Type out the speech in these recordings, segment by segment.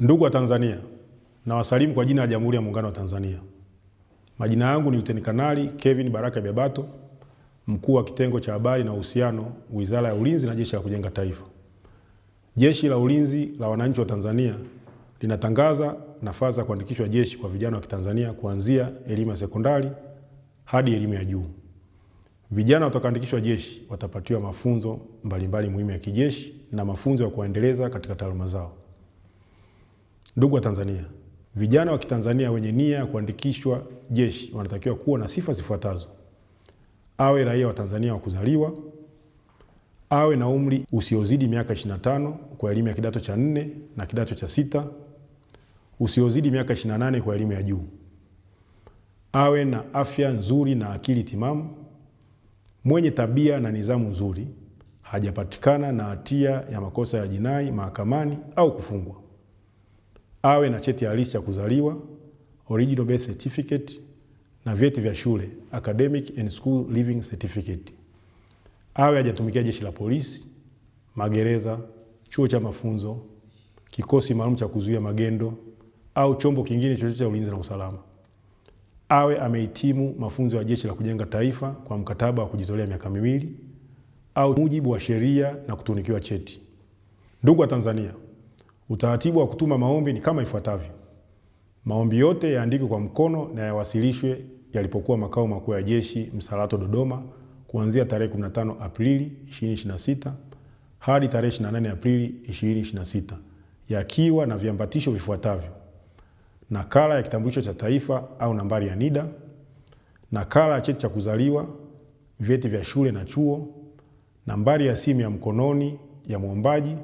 Ndugu wa Tanzania, na wasalimu kwa jina la Jamhuri ya Muungano wa Tanzania. Majina yangu ni Luteni Kanali Kevin Baraka Bebato, mkuu wa kitengo cha habari na uhusiano, Wizara ya Ulinzi na Jeshi la Kujenga Taifa. Jeshi la Ulinzi la Wananchi wa Tanzania linatangaza nafasi za kuandikishwa jeshi kwa vijana wa Kitanzania kuanzia elimu ya sekondari hadi elimu ya juu. Vijana watakaoandikishwa jeshi watapatiwa mafunzo mbalimbali muhimu ya kijeshi na mafunzo ya kuendeleza katika taaluma zao. Ndugu wa Tanzania, vijana wa Kitanzania wenye nia ya kuandikishwa jeshi wanatakiwa kuwa na sifa zifuatazo: awe raia wa Tanzania wa kuzaliwa, awe na umri usiozidi miaka 25 kwa elimu ya kidato cha 4 na kidato cha 6, usiozidi miaka 28 kwa elimu ya juu, awe na afya nzuri na akili timamu, mwenye tabia na nidhamu nzuri, hajapatikana na hatia ya makosa ya jinai mahakamani au kufungwa, awe na cheti halisi cha kuzaliwa, original birth certificate, na vyeti vya shule, academic and school living certificate, awe hajatumikia jeshi la polisi, magereza, chuo cha mafunzo, kikosi maalum cha kuzuia magendo au chombo kingine chochote cha ulinzi na usalama, awe amehitimu mafunzo ya Jeshi la Kujenga Taifa kwa mkataba wa kujitolea miaka 2 au mujibu wa sheria na kutunikiwa cheti. Ndugu wa Tanzania, utaratibu wa kutuma maombi ni kama ifuatavyo. Maombi yote yaandikwe kwa mkono na yawasilishwe yalipokuwa makao makuu ya jeshi Msalato, Dodoma, kuanzia tarehe 15 Aprili 2026 hadi tarehe 28 Aprili 2026, yakiwa na viambatisho vifuatavyo: nakala ya kitambulisho cha taifa au nambari ya NIDA, nakala ya cheti cha kuzaliwa, vyeti vya shule na chuo, nambari ya simu ya mkononi ya mwombaji,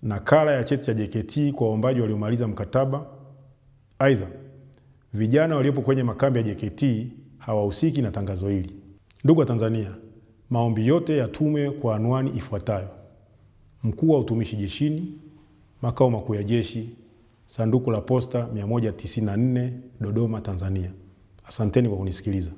nakala ya cheti cha JKT kwa waombaji waliomaliza mkataba. Aidha, vijana waliopo kwenye makambi ya JKT hawahusiki na tangazo hili. Ndugu wa Tanzania, maombi yote yatumwe kwa anwani ifuatayo: Mkuu wa Utumishi Jeshini, Makao Makuu ya Jeshi, Sanduku la Posta 194, Dodoma, Tanzania. Asanteni kwa kunisikiliza.